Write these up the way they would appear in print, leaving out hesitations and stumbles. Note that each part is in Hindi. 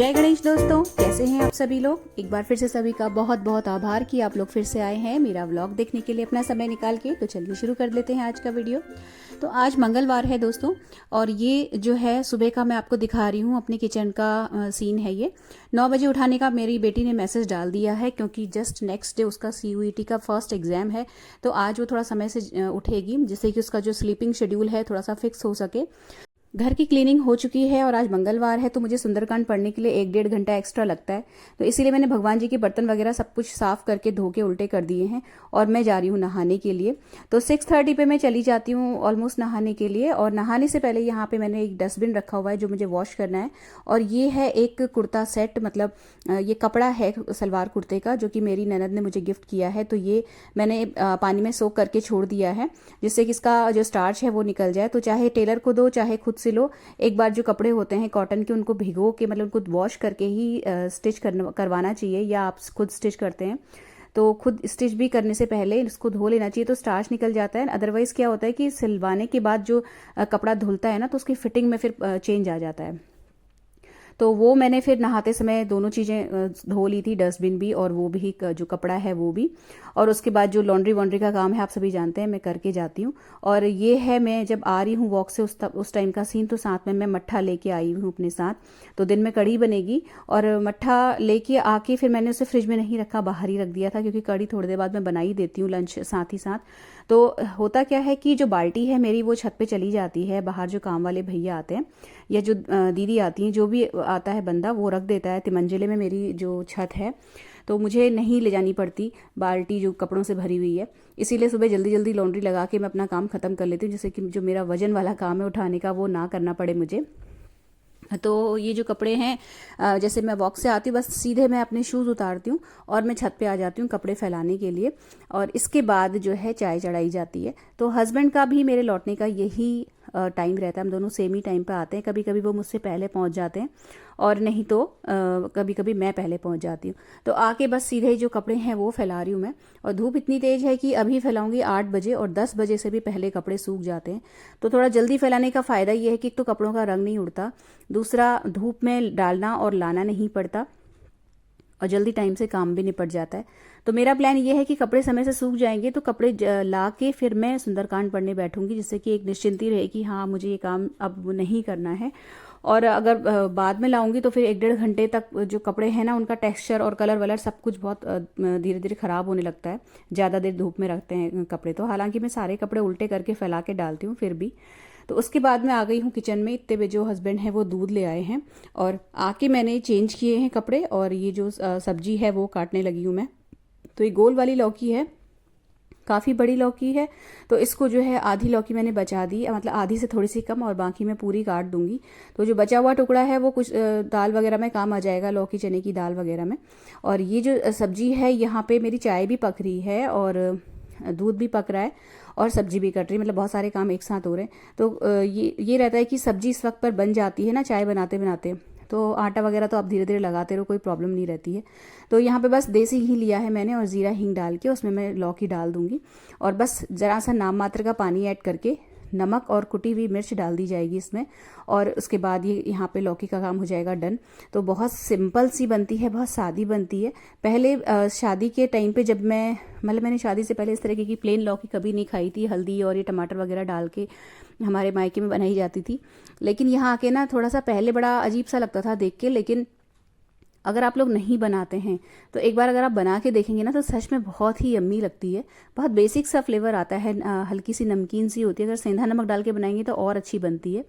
जय गणेश दोस्तों, कैसे हैं आप सभी लोग। एक बार फिर से सभी का बहुत बहुत आभार कि आप लोग फिर से आए हैं मेरा व्लॉग देखने के लिए अपना समय निकाल के। तो चलिए शुरू कर लेते हैं आज का वीडियो। तो आज मंगलवार है दोस्तों, और ये जो है सुबह का मैं आपको दिखा रही हूँ अपने किचन का सीन है। ये 9 बजे उठाने का मेरी बेटी ने मैसेज डाल दिया है, क्योंकि जस्ट नेक्स्ट डे उसका CUET का फर्स्ट एग्जाम है। तो आज वो थोड़ा समय से उठेगी, जिससे कि उसका जो स्लीपिंग शेड्यूल है थोड़ा सा फिक्स हो सके। घर की क्लीनिंग हो चुकी है और आज मंगलवार है, तो मुझे सुंदरकांड पढ़ने के लिए 1-1.5 घंटा एक्स्ट्रा लगता है। तो इसीलिए मैंने भगवान जी के बर्तन वगैरह सब कुछ साफ करके धो के उल्टे कर दिए हैं, और मैं जा रही हूँ नहाने के लिए। तो 6:30 पे मैं चली जाती हूँ ऑलमोस्ट नहाने के लिए। और नहाने से पहले यहाँ पे मैंने एक डस्टबिन रखा हुआ है जो मुझे वॉश करना है। और ये है एक कुर्ता सेट, मतलब ये कपड़ा है सलवार कुर्ते का, जो कि मेरी ननद ने मुझे गिफ्ट किया है। तो ये मैंने पानी में सोक करके छोड़ दिया है, जिससे कि इसका जो स्टार्च है वो निकल जाए। तो चाहे टेलर को दो चाहे खुद से लो, एक बार जो कपड़े होते हैं कॉटन के उनको भिगो के, मतलब उनको वॉश करके ही स्टिच करवाना चाहिए। या आप खुद स्टिच करते हैं तो खुद स्टिच भी करने से पहले इसको धो लेना चाहिए, तो स्टार्च निकल जाता है। अदरवाइज क्या होता है कि सिलवाने के बाद जो कपड़ा धुलता है ना, तो उसकी फिटिंग में फिर चेंज आ जाता है। तो वो मैंने फिर नहाते समय दोनों चीज़ें धो ली थी, डस्टबिन भी और वो भी जो कपड़ा है वो भी। और उसके बाद जो लॉन्ड्री वॉन्ड्री का काम है आप सभी जानते हैं, मैं करके जाती हूँ। और ये है मैं जब आ रही हूँ वॉक से उस टाइम का सीन। तो साथ में मैं मट्ठा लेके आई हूँ अपने साथ। तो दिन में कढ़ी बनेगी, और मट्ठा लेके आके फिर मैंने उसे फ्रिज में नहीं रखा, बाहर ही रख दिया था, क्योंकि कढ़ी थोड़ी देर बाद मैं बना ही देती हूँ लंच साथ ही साथ। तो होता क्या है कि जो बाल्टी है मेरी वो छत पे चली जाती है, बाहर जो काम वाले भैया आते हैं या जो दीदी आती हैं, जो भी आता है बंदा वो रख देता है। तिमंजिले में मेरी जो छत है, तो मुझे नहीं ले जानी पड़ती बाल्टी जो कपड़ों से भरी हुई है। इसीलिए सुबह जल्दी जल्दी लॉन्ड्री लगा के मैं अपना काम ख़त्म कर लेती हूँ, जिससे कि जो मेरा वजन वाला काम है उठाने का वो ना करना पड़े मुझे। तो ये जो कपड़े हैं, जैसे मैं वॉक से आती हूँ बस सीधे मैं अपने शूज़ उतारती हूँ और मैं छत पे आ जाती हूँ कपड़े फैलाने के लिए। और इसके बाद जो है चाय चढ़ाई जाती है। तो हस्बैंड का भी मेरे लौटने का यही टाइम रहता है, हम दोनों सेम ही टाइम पे आते हैं। कभी कभी वो मुझसे पहले पहुंच जाते हैं, और नहीं तो कभी कभी मैं पहले पहुंच जाती हूँ। तो आके बस सीधे जो कपड़े हैं वो फैला रही हूँ मैं। और धूप इतनी तेज़ है कि अभी फैलाऊंगी 8 बजे, और 10 बजे से भी पहले कपड़े सूख जाते हैं। तो थोड़ा जल्दी फैलाने का फ़ायदा ये है कि एक तो कपड़ों का रंग नहीं उड़ता, दूसरा धूप में डालना और लाना नहीं पड़ता, और जल्दी टाइम से काम भी निपट जाता है। तो मेरा प्लान ये है कि कपड़े समय से सूख जाएंगे तो कपड़े ला के फिर मैं सुंदरकांड पढ़ने बैठूंगी, जिससे कि एक निश्चिंती रहे कि हाँ मुझे ये काम अब नहीं करना है। और अगर बाद में लाऊंगी तो फिर 1-1.5 घंटे तक जो कपड़े हैं ना उनका टेक्सचर और कलर वलर सब कुछ बहुत धीरे धीरे ख़राब होने लगता है, ज़्यादा देर धूप में रखते हैं कपड़े तो। हालांकि मैं सारे कपड़े उल्टे करके फैला के डालती हूँ फिर भी। तो उसके बाद मैं आ गई हूँ किचन में। इतने में जो हस्बैंड है वो दूध ले आए हैं, और आके मैंने चेंज किए हैं कपड़े, और ये जो सब्जी है वो काटने लगी हूँ मैं। तो ये गोल वाली लौकी है, काफ़ी बड़ी लौकी है। तो इसको जो है आधी लौकी मैंने बचा दी, मतलब आधी से थोड़ी सी कम, और बाकी मैं पूरी काट दूंगी। तो जो बचा हुआ टुकड़ा है वो कुछ दाल वगैरह में काम आ जाएगा, लौकी चने की दाल वगैरह में। और ये जो सब्जी है यहाँ पे मेरी चाय भी पक रही है, और दूध भी पक रहा है, और सब्जी भी कट रही है, मतलब बहुत सारे काम एक साथ हो रहे हैं। तो ये रहता है कि सब्जी इस वक्त पर बन जाती है ना चाय बनाते बनाते, तो आटा वगैरह तो आप धीरे धीरे लगाते रहो, कोई प्रॉब्लम नहीं रहती है। तो यहाँ पे बस देसी घी लिया है मैंने, और ज़ीरा हींग डाल के उसमें मैं लौकी डाल दूंगी, और बस ज़रा सा नाम मात्र का पानी ऐड करके नमक और कुटी हुई मिर्च डाल दी जाएगी इसमें, और उसके बाद ये यहाँ पे लौकी का काम हो जाएगा डन। तो बहुत सिंपल सी बनती है, बहुत सादी बनती है। पहले शादी के टाइम पे जब मैंने शादी से पहले इस तरीके की प्लेन लौकी कभी नहीं खाई थी, हल्दी और ये टमाटर वगैरह डाल के हमारे मायके में बनाई जाती थी। लेकिन यहाँ आके ना थोड़ा सा पहले बड़ा अजीब सा लगता था देख के, लेकिन अगर आप लोग नहीं बनाते हैं तो एक बार अगर आप बना के देखेंगे ना तो सच में बहुत ही यम्मी लगती है। बहुत बेसिक सा फ्लेवर आता है, हल्की सी नमकीन सी होती है। अगर सेंधा नमक डाल के बनाएंगे तो और अच्छी बनती है।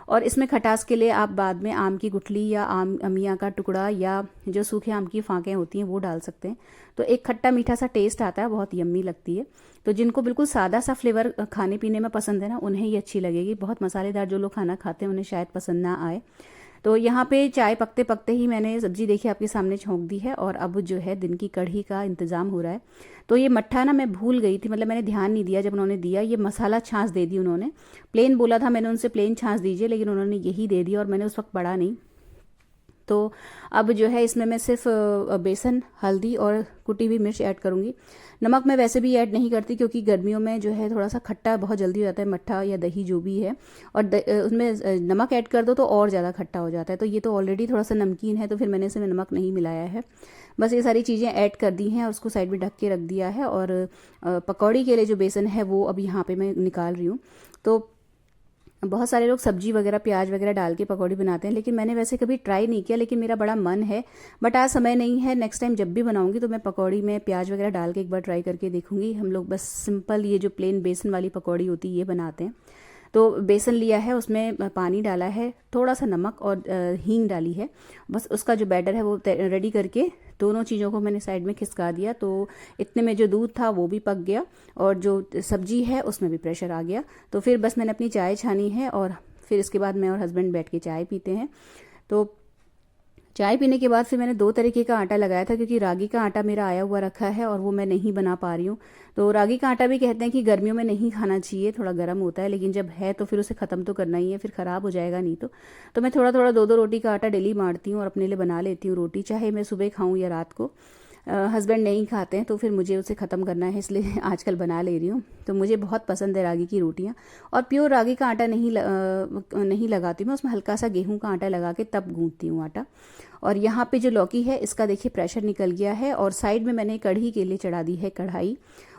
और इसमें खटास के लिए आप बाद में आम की गुठली या आम अमिया का टुकड़ा या जो सूखे आम की फांकें होती हैं वो डाल सकते हैं। तो एक खट्टा मीठा सा टेस्ट आता है, बहुत यम्मी लगती है। तो जिनको बिल्कुल सादा सा फ्लेवर खाने पीने में पसंद है ना उन्हें ये अच्छी लगेगी। बहुत मसालेदार जो लोग खाना खाते हैं उन्हें शायद पसंद ना आए। तो यहाँ पे चाय पकते पकते ही मैंने सब्जी देखी आपके सामने छोंक दी है, और अब जो है दिन की कढ़ी का इंतज़ाम हो रहा है। तो ये मट्ठा ना मैं भूल गई थी, मतलब मैंने ध्यान नहीं दिया जब उन्होंने दिया। ये मसाला छाछ दे दी उन्होंने, प्लेन बोला था मैंने उनसे प्लेन छाछ दीजिए, लेकिन उन्होंने यही दे दी और मैंने उस वक्त पढ़ा नहीं। तो अब जो है इसमें मैं सिर्फ बेसन, हल्दी और कुटी हुई मिर्च ऐड करूँगी। नमक मैं वैसे भी ऐड नहीं करती क्योंकि गर्मियों में जो है थोड़ा सा खट्टा बहुत जल्दी हो जाता है, मट्ठा या दही जो भी है, और उसमें नमक ऐड कर दो तो और ज़्यादा खट्टा हो जाता है। तो ये तो ऑलरेडी थोड़ा सा नमकीन है, तो फिर मैंने इसमें नमक नहीं मिलाया है। बस ये सारी चीज़ें ऐड कर दी हैं और उसको साइड में ढक के रख दिया है। और पकौड़ी के लिए जो बेसन है वो अब यहाँ पे मैं निकाल रही हूँ। तो बहुत सारे लोग सब्जी वगैरह, प्याज वगैरह डाल के पकौड़ी बनाते हैं, लेकिन मैंने वैसे कभी ट्राई नहीं किया, लेकिन मेरा बड़ा मन है। बट आज समय नहीं है। नेक्स्ट टाइम जब भी बनाऊंगी तो मैं पकौड़ी में प्याज वगैरह डाल के एक बार ट्राई करके देखूंगी। हम लोग बस सिंपल ये जो प्लेन बेसन वाली पकौड़ी होती है ये बनाते हैं। तो बेसन लिया है, उसमें पानी डाला है, थोड़ा सा नमक और हींग डाली है। बस उसका जो बैटर है वो रेडी करके दोनों चीज़ों को मैंने साइड में खिसका दिया। तो इतने में जो दूध था वो भी पक गया और जो सब्जी है उसमें भी प्रेशर आ गया। तो फिर बस मैंने अपनी चाय छानी है और फिर इसके बाद मैं और हस्बैंड बैठ के चाय पीते हैं। तो चाय पीने के बाद फिर मैंने 2 तरीके का आटा लगाया था, क्योंकि रागी का आटा मेरा आया हुआ रखा है और वो मैं नहीं बना पा रही हूँ। तो रागी का आटा भी कहते हैं कि गर्मियों में नहीं खाना चाहिए, थोड़ा गर्म होता है, लेकिन जब है तो फिर उसे ख़त्म तो करना ही है, फिर ख़राब हो जाएगा नहीं तो मैं थोड़ा थोड़ा 2-2 रोटी का आटा डेली मारती हूँ और अपने लिए बना लेती हूँ रोटी, चाहे मैं सुबह खाऊँ या रात को। हस्बैंड नहीं खाते हैं तो फिर मुझे उसे ख़त्म करना है, इसलिए आजकल बना ले रही हूँ। तो मुझे बहुत पसंद है रागी की रोटियाँ। और प्योर रागी का आटा नहीं लगाती मैं, उसमें हल्का सा गेहूं का आटा लगा के तब गूंथती हूँ आटा। और यहाँ पे जो लौकी है इसका देखिए प्रेशर निकल गया है। और साइड में मैंने कढ़ी के लिए चढ़ा दी है कढ़ाई,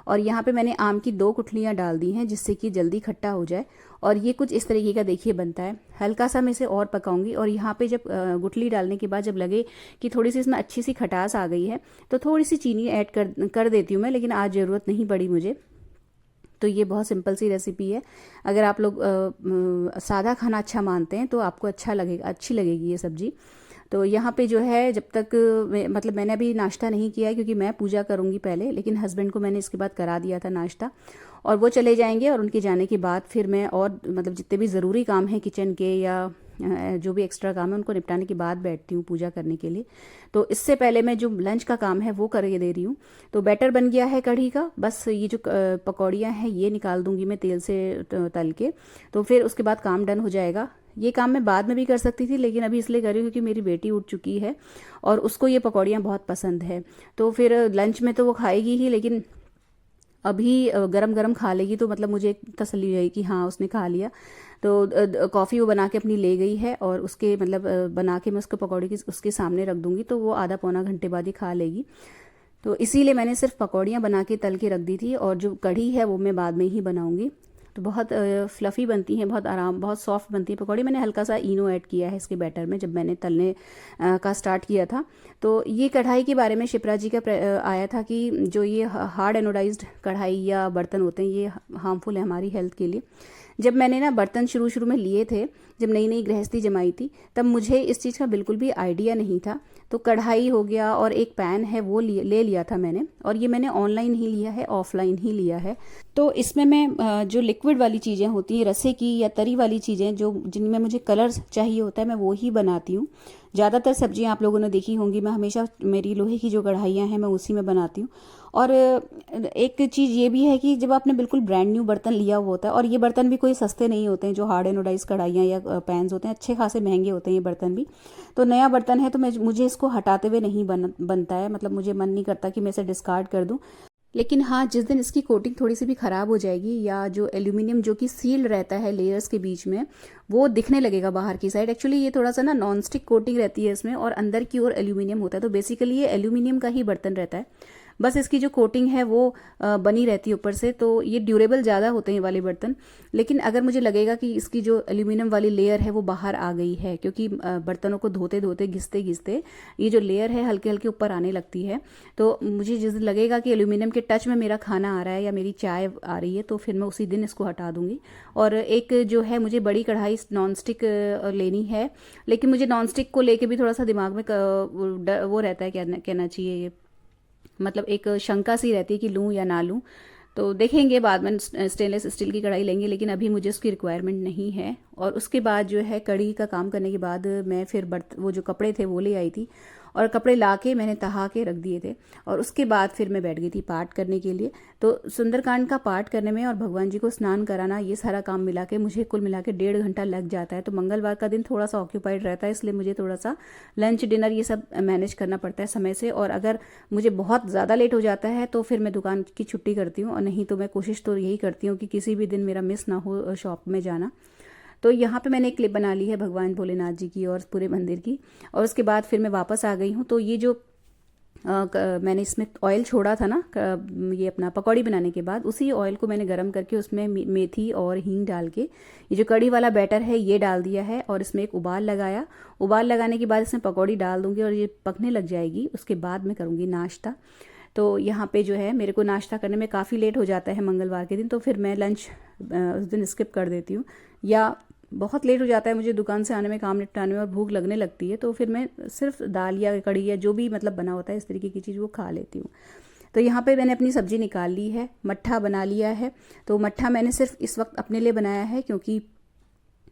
और यहाँ पे मैंने आम की 2 गुठलियाँ डाल दी हैं जिससे कि जल्दी खट्टा हो जाए। और ये कुछ इस तरीके का देखिए बनता है। हल्का सा मैं इसे और पकाऊंगी, और यहाँ पे जब गुठली डालने के बाद जब लगे कि थोड़ी सी इसमें अच्छी सी खटास आ गई है तो थोड़ी सी चीनी ऐड कर देती हूँ मैं, लेकिन आज ज़रूरत नहीं पड़ी मुझे। तो ये बहुत सिंपल सी रेसिपी है। अगर आप लोग सादा खाना अच्छा मानते हैं तो आपको अच्छी लगेगी ये सब्ज़ी। तो यहाँ पे जो है जब तक मतलब मैंने अभी नाश्ता नहीं किया है क्योंकि मैं पूजा करूँगी पहले, लेकिन हस्बैंड को मैंने इसके बाद करा दिया था नाश्ता, और वो चले जाएंगे। और उनके जाने के बाद फिर मैं और मतलब जितने भी ज़रूरी काम हैं किचन के या जो भी एक्स्ट्रा काम है उनको निपटाने के बाद बैठती हूँ पूजा करने के लिए। तो इससे पहले मैं जो लंच का काम है वो करके दे रही हूँ। तो बैटर बन गया है कढ़ी का, बस ये जो पकौड़ियाँ हैं ये निकाल दूंगी मैं तेल से तल के। तो फिर उसके बाद काम डन हो जाएगा। ये काम मैं बाद में भी कर सकती थी, लेकिन अभी इसलिए कर रही हूँ क्योंकि मेरी बेटी उठ चुकी है और उसको ये पकौड़ियाँ बहुत पसंद है। तो फिर लंच में तो वो खाएगी ही, लेकिन अभी गरम गरम खा लेगी तो मतलब मुझे एक तसल्ली रही कि हाँ उसने खा लिया। तो कॉफ़ी वो बना के अपनी ले गई है, और उसके मतलब बना के मैं उसको पकौड़ी की उसके सामने रख दूँगी तो वो आधा पौना घंटे बाद ही खा लेगी। तो इसीलिए मैंने सिर्फ पकौड़ियाँ बना के तल के रख दी थी, और जो कढ़ी है वो मैं बाद में ही बनाऊँगी। तो बहुत फ्लफ़ी बनती हैं, बहुत सॉफ्ट बनती है पकौड़ी। मैंने हल्का सा इनो ऐड किया है इसके बैटर में जब मैंने तलने का स्टार्ट किया था। तो ये कढ़ाई के बारे में शिप्रा जी का आया था कि जो ये हार्ड एनोडाइज्ड कढ़ाई या बर्तन होते हैं ये हार्मफुल है हमारी हेल्थ के लिए। जब मैंने ना बर्तन शुरू में लिए थे, जब नई नई गृहस्थी जमाई थी, तब मुझे इस चीज़ का बिल्कुल भी आइडिया नहीं था। तो कढ़ाई हो गया और एक पैन है वो ले लिया था मैंने, और ये मैंने ऑनलाइन ही लिया है, ऑफलाइन ही लिया है। तो इसमें मैं जो लिक्विड वाली चीज़ें होती हैं रसे की या तरी वाली चीज़ें जो जिनमें मुझे कलर चाहिए होता है मैं वो ही बनाती हूँ। ज़्यादातर सब्जियाँ आप लोगों ने देखी होंगी, मैं हमेशा मेरी लोहे की जो कढ़ाइयाँ हैं मैं उसी में बनाती हूँ। और एक चीज़ ये भी है कि जब आपने बिल्कुल ब्रांड न्यू बर्तन लिया हुआ होता है, और ये बर्तन भी कोई सस्ते नहीं होते हैं, जो हार्ड एनोडाइज कढ़ाइयाँ या पैन्स होते हैं अच्छे खासे महंगे होते हैं ये बर्तन भी। तो नया बर्तन है तो मुझे इसको हटाते हुए नहीं बनता है, मतलब मुझे मन नहीं करता कि मैं इसे डिस्कार्ड कर दूँ। लेकिन हाँ, जिस दिन इसकी कोटिंग थोड़ी सी भी ख़राब हो जाएगी या जो एल्यूमिनियम जो कि सील्ड रहता है लेयर्स के बीच में वो दिखने लगेगा बाहर की साइड। एक्चुअली ये थोड़ा सा ना नॉन स्टिक कोटिंग रहती है इसमें, और अंदर की ओर एल्यूमिनियम होता है। तो बेसिकली ये एल्यूमिनियम का ही बर्तन रहता है, बस इसकी जो कोटिंग है वो बनी रहती है ऊपर से। तो ये ड्यूरेबल ज़्यादा होते हैं ये वाले बर्तन। लेकिन अगर मुझे लगेगा कि इसकी जो एल्यूमिनियम वाली लेयर है वो बाहर आ गई है, क्योंकि बर्तनों को धोते धोते घिसते घिसते ये जो लेयर है हल्के हल्के ऊपर आने लगती है, तो मुझे जिस दिन लगेगा कि एल्यूमिनियम के टच में मेरा खाना आ रहा है या मेरी चाय आ रही है तो फिर मैं उसी दिन इसको हटा दूंगी। और एक जो है मुझे बड़ी कढ़ाई नॉन स्टिक लेनी है, लेकिन मुझे नॉन स्टिक को लेके भी थोड़ा सा दिमाग में वो रहता है, क्या कहना चाहिए, ये मतलब एक शंका सी रहती है कि लूँ या ना लूँ। तो देखेंगे बाद में स्टेनलेस स्टील की कढ़ाई लेंगे, लेकिन अभी मुझे उसकी रिक्वायरमेंट नहीं है। और उसके बाद जो है कढ़ी का काम करने के बाद मैं फिर वो जो कपड़े थे वो ले आई थी और कपड़े ला के मैंने तहा के रख दिए थे। और उसके बाद फिर मैं बैठ गई थी पाठ करने के लिए। तो सुंदरकांड का पाठ करने में और भगवान जी को स्नान कराना, ये सारा काम मिला के मुझे कुल मिला के 1.5 घंटा लग जाता है। तो मंगलवार का दिन थोड़ा सा ऑक्यूपाइड रहता है, इसलिए मुझे थोड़ा सा लंच डिनर ये सब मैनेज करना पड़ता है समय से। और अगर मुझे बहुत ज़्यादा लेट हो जाता है तो फिर मैं दुकान की छुट्टी करती हूँ, और नहीं तो मैं कोशिश तो यही करती हूँ कि किसी भी दिन मेरा मिस ना हो शॉप में जाना। तो यहाँ पे मैंने एक क्लिप बना ली है भगवान भोलेनाथ जी की और पूरे मंदिर की। और उसके बाद फिर मैं वापस आ गई हूँ। तो ये जो मैंने इसमें ऑयल छोड़ा था ना, ये अपना पकौड़ी बनाने के बाद, उसी ऑयल को मैंने गरम करके उसमें मेथी और हींग डाल के ये जो कड़ी वाला बैटर है ये डाल दिया है। और इसमें एक उबाल लगाया। उबाल लगाने के बाद इसमें पकौड़ी डाल दूंगी और ये पकने लग जाएगी। उसके बाद मैं करूँगी नाश्ता। तो यहाँ पे जो है मेरे को नाश्ता करने में काफ़ी लेट हो जाता है मंगलवार के दिन, तो फिर मैं लंच उस दिन स्किप कर देती हूँ। या बहुत लेट हो जाता है मुझे दुकान से आने में, काम निपटाने में, और भूख लगने लगती है, तो फिर मैं सिर्फ दाल या कढ़ी या जो भी मतलब बना होता है इस तरीके की चीज़ वो खा लेती हूँ। तो यहाँ पे मैंने अपनी सब्ज़ी निकाल ली है, मट्ठा बना लिया है। तो मट्ठा मैंने सिर्फ इस वक्त अपने लिए बनाया है, क्योंकि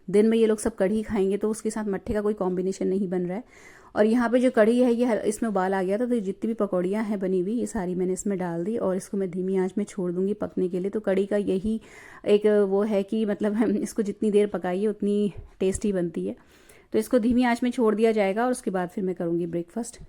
दिन में ये लोग सब कढ़ी खाएंगे तो उसके साथ मट्ठे का कोई कॉम्बिनेशन नहीं बन रहा है। और यहाँ पे जो कढ़ी है ये इसमें उबाल आ गया था, तो जितनी भी पकौड़ियाँ हैं बनी हुई ये सारी मैंने इसमें डाल दी और इसको मैं धीमी आंच में छोड़ दूंगी पकने के लिए। तो कढ़ी का यही एक वो है कि मतलब इसको जितनी देर पकाइए उतनी टेस्टी बनती है। तो इसको धीमी आंच में छोड़ दिया जाएगा और उसके बाद फिर मैं करूँगी ब्रेकफास्ट।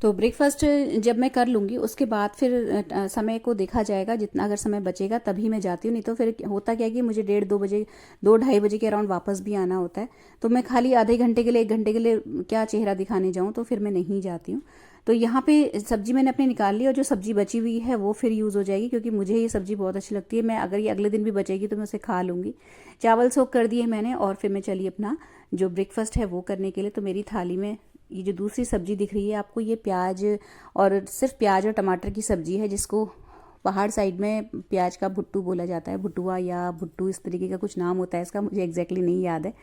तो ब्रेकफास्ट जब मैं कर लूँगी उसके बाद फिर समय को देखा जाएगा, जितना अगर समय बचेगा तभी मैं जाती हूँ, नहीं तो फिर होता क्या है कि मुझे 1:30-2 बजे 2-2:30 बजे के अराउंड वापस भी आना होता है। तो मैं खाली आधे घंटे के लिए 1 घंटे के लिए क्या चेहरा दिखाने जाऊँ, तो फिर मैं नहीं जाती हूँ। तो यहाँ पे सब्जी मैंने अपनी निकाल ली और जो सब्जी बची हुई है वो फिर यूज़ हो जाएगी, क्योंकि मुझे ये सब्जी बहुत अच्छी लगती है। मैं अगर ये अगले दिन भी बचेगी तो मैं उसे खा लूँगी। चावल सोख कर दिए मैंने और फिर मैं चली अपना जो ब्रेकफास्ट है वो करने के लिए। तो मेरी थाली में ये जो दूसरी सब्जी दिख रही है आपको, ये प्याज और सिर्फ प्याज और टमाटर की सब्जी है, जिसको पहाड़ साइड में प्याज का भुट्टू बोला जाता है, भुट्टुआ या भुट्टू इस तरीके का कुछ नाम होता है इसका, मुझे एग्जैक्टली नहीं याद है।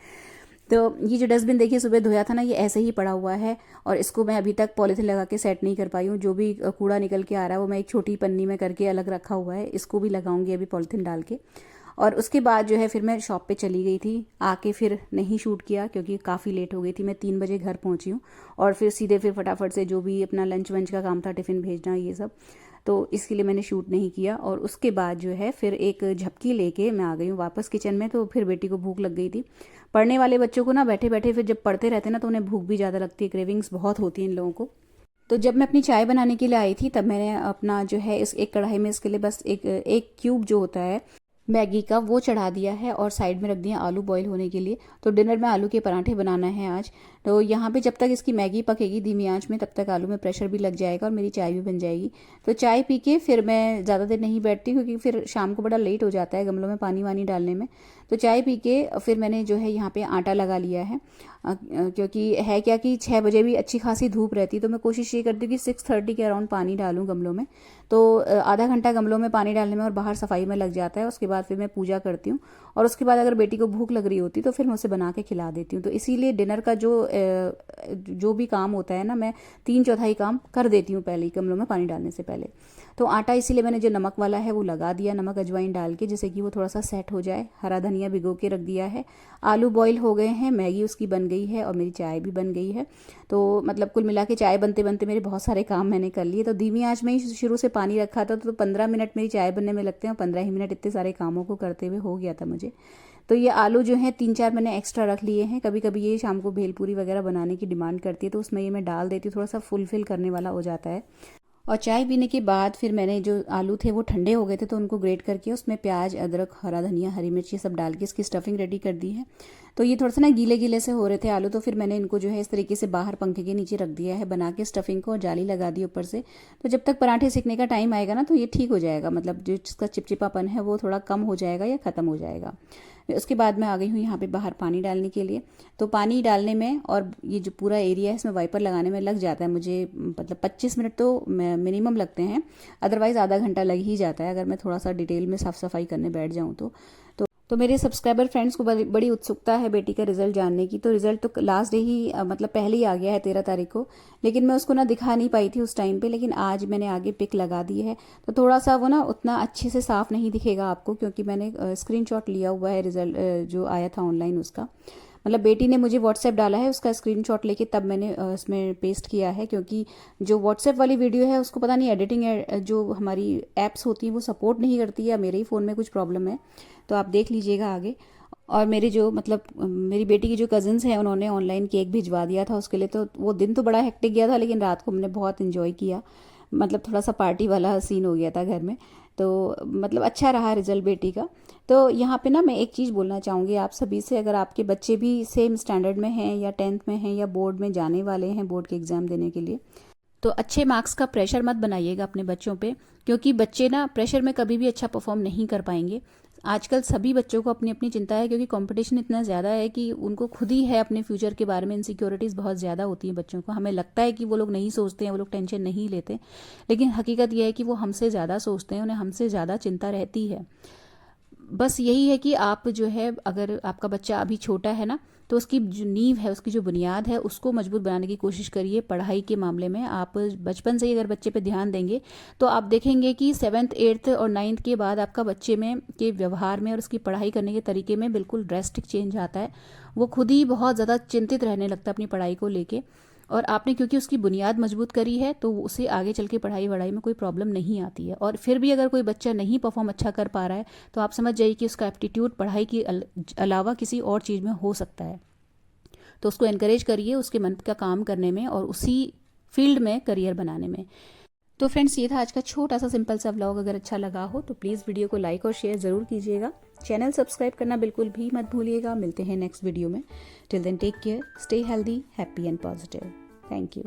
तो ये जो डस्टबिन देखिए सुबह धोया था ना, ये ऐसे ही पड़ा हुआ है और इसको मैं अभी तक पॉलीथिन लगा के सेट नहीं कर पाई हूँ। जो भी कूड़ा निकल के आ रहा है वो मैं एक छोटी पन्नी में करके अलग रखा हुआ है, इसको भी लगाऊंगी अभी पॉलीथिन डाल के। और उसके बाद जो है फिर मैं शॉप पे चली गई थी। आके फिर नहीं शूट किया क्योंकि काफ़ी लेट हो गई थी। मैं 3 बजे घर पहुंची हूँ और फिर सीधे फिर फटाफट से जो भी अपना लंच वंच का काम था, टिफ़िन भेजना ये सब, तो इसके लिए मैंने शूट नहीं किया। और उसके बाद जो है फिर एक झपकी लेके मैं आ गई हूँ वापस किचन में। तो फिर बेटी को भूख लग गई थी। पढ़ने वाले बच्चों को ना बैठे बैठे फिर जब पढ़ते रहते हैं ना तो उन्हें भूख भी ज़्यादा लगती है, क्रेविंग्स बहुत होती है इन लोगों को। तो जब मैं अपनी चाय बनाने के लिए आई थी तब मैंने अपना जो है इस एक कढ़ाई में इसके लिए बस एक क्यूब जो होता है मैगी का वो चढ़ा दिया है और साइड में रख दिया आलू बॉईल होने के लिए। तो डिनर में आलू के पराठे बनाना है आज। तो यहाँ पे जब तक इसकी मैगी पकेगी धीमी आंच में तब तक आलू में प्रेशर भी लग जाएगा और मेरी चाय भी बन जाएगी। तो चाय पी के फिर मैं ज़्यादा देर नहीं बैठती क्योंकि फिर शाम को बड़ा लेट हो जाता है गमलों में पानी वानी डालने में। तो चाय पी के फिर मैंने जो है यहाँ पे आटा लगा लिया है, क्योंकि है क्या कि 6 बजे भी अच्छी खासी धूप रहती है। तो मैं कोशिश ये करती हूँ कि 6:30 के अराउंड पानी डालूँ गमलों में। तो आधा घंटा गमलों में पानी डालने में और बाहर सफाई में लग जाता है। उसके बाद फिर मैं पूजा करती हूँ और उसके बाद अगर बेटी को भूख लग रही होती तो फिर मैं उसे बना के खिला देती हूँ। तो इसीलिए डिनर का जो भी काम होता है ना, मैं 3/4 काम कर देती हूँ पहले ही गमलों में पानी डालने से पहले। तो आटा इसीलिए मैंने जो नमक वाला है वो लगा दिया, नमक अजवाइन डाल के, जिससे कि वो थोड़ा सा सेट हो जाए। हरा धनिया भिगो के रख दिया है। आलू बॉईल हो गए हैं, मैगी उसकी बन गई है और मेरी चाय भी बन गई है। तो मतलब कुल मिला के चाय बनते बनते मेरे बहुत सारे काम मैंने कर लिए। तो धीमी आंच में ही शुरू से पानी रखा था, तो 15 मिनट मेरी चाय बनने में लगते हैं और 15 ही मिनट इतने सारे कामों को करते हुए हो गया था मुझे। तो ये आलू जो है 3-4 मैंने एक्स्ट्रा रख लिए हैं। कभी कभी ये शाम को भेलपूरी वगैरह बनाने की डिमांड करती है तो उसमें ये मैं डाल देती हूँ, थोड़ा सा फुलफिल करने वाला हो जाता है। और चाय पीने के बाद फिर मैंने जो आलू थे वो ठंडे हो गए थे तो उनको ग्रेट करके उसमें प्याज, अदरक, हरा धनिया, हरी मिर्च ये सब डाल के इसकी स्टफिंग रेडी कर दी है। तो ये थोड़ा सा ना गीले गीले से हो रहे थे आलू, तो फिर मैंने इनको जो है इस तरीके से बाहर पंखे के नीचे रख दिया है बना के स्टफिंग को, और जाली लगा दी ऊपर से। तो जब तक पराठे सीखने का टाइम आएगा ना तो ये ठीक हो जाएगा, मतलब जो इसका चिपचिपापन है वो थोड़ा कम हो जाएगा या ख़त्म हो जाएगा। उसके बाद मैं आ गई हूँ यहाँ पे बाहर पानी डालने के लिए। तो पानी डालने में और ये जो पूरा एरिया है इसमें वाइपर लगाने में लग जाता है मुझे, मतलब 25 मिनट तो मिनिमम लगते हैं, अदरवाइज़ आधा घंटा लग ही जाता है अगर मैं थोड़ा सा डिटेल में साफ़ सफाई करने बैठ जाऊँ तो। तो मेरे सब्सक्राइबर फ्रेंड्स को बड़ी उत्सुकता है बेटी का रिजल्ट जानने की। तो रिजल्ट तो लास्ट डे ही मतलब पहले ही आ गया है 13 तारीख को, लेकिन मैं उसको ना दिखा नहीं पाई थी उस टाइम पे। लेकिन आज मैंने आगे पिक लगा दी है, तो थोड़ा सा वो ना उतना अच्छे से साफ नहीं दिखेगा आपको, क्योंकि मैंने स्क्रीनशॉट लिया हुआ है रिजल्ट जो आया था ऑनलाइन उसका। मतलब बेटी ने मुझे व्हाट्सएप डाला है उसका स्क्रीनशॉट लेके, तब मैंने इसमें पेस्ट किया है। क्योंकि जो व्हाट्सएप वाली वीडियो है उसको पता नहीं एडिटिंग जो हमारी ऐप्स होती हैं वो सपोर्ट नहीं करती है, या मेरे ही फ़ोन में कुछ प्रॉब्लम है, तो आप देख लीजिएगा आगे। और मेरे जो मतलब मेरी बेटी की जो कज़न्स हैं उन्होंने ऑनलाइन केक भिजवा दिया था उसके लिए। तो वो दिन तो बड़ा हेक्टिक गया था, लेकिन रात को हमने बहुत इन्जॉय किया। मतलब थोड़ा सा पार्टी वाला सीन हो गया था घर में। तो मतलब अच्छा रहा रिजल्ट बेटी का। तो यहाँ पे ना मैं एक चीज़ बोलना चाहूँगी आप सभी से, अगर आपके बच्चे भी सेम स्टैंडर्ड में हैं या 10th में हैं या बोर्ड में जाने वाले हैं बोर्ड के एग्ज़ाम देने के लिए, तो अच्छे मार्क्स का प्रेशर मत बनाइएगा अपने बच्चों पे, क्योंकि बच्चे ना प्रेशर में कभी भी अच्छा परफॉर्म नहीं कर पाएंगे। आजकल सभी बच्चों को अपनी अपनी चिंता है, क्योंकि कंपटीशन इतना ज़्यादा है कि उनको खुद ही है अपने फ्यूचर के बारे में इनसिक्योरिटीज़ बहुत ज़्यादा होती हैं बच्चों को। हमें लगता है कि वो लोग नहीं सोचते हैं, वो लोग टेंशन नहीं लेते, लेकिन हकीकत यह है कि वो हमसे ज़्यादा सोचते हैं, उन्हें हमसे ज़्यादा चिंता रहती है। बस यही है कि आप जो है, अगर आपका बच्चा अभी छोटा है ना, तो उसकी जो नींव है, उसकी जो बुनियाद है, उसको मजबूत बनाने की कोशिश करिए। पढ़ाई के मामले में आप बचपन से ही अगर बच्चे पे ध्यान देंगे तो आप देखेंगे कि 7th 8th और 9th के बाद आपका बच्चे में के व्यवहार में और उसकी पढ़ाई करने के तरीके में बिल्कुल ड्रेस्टिक चेंज आता है। वो खुद ही बहुत ज़्यादा चिंतित रहने लगता है अपनी पढ़ाई को लेके। और आपने क्योंकि उसकी बुनियाद मजबूत करी है, तो उसे आगे चल के पढ़ाई वढ़ाई में कोई प्रॉब्लम नहीं आती है। और फिर भी अगर कोई बच्चा नहीं परफॉर्म अच्छा कर पा रहा है, तो आप समझ जाइए कि उसका एप्टीट्यूड पढ़ाई के अलावा किसी और चीज़ में हो सकता है। तो उसको एनकरेज करिए उसके मन का काम करने में और उसी फील्ड में करियर बनाने में। तो फ्रेंड्स, ये था आज का छोटा सा सिंपल सा व्लॉग। अगर अच्छा लगा हो तो प्लीज़ वीडियो को लाइक और शेयर ज़रूर कीजिएगा। चैनल सब्सक्राइब करना बिल्कुल भी मत भूलिएगा। मिलते हैं नेक्स्ट वीडियो में। Till then take care, stay healthy, happy and positive. Thank you.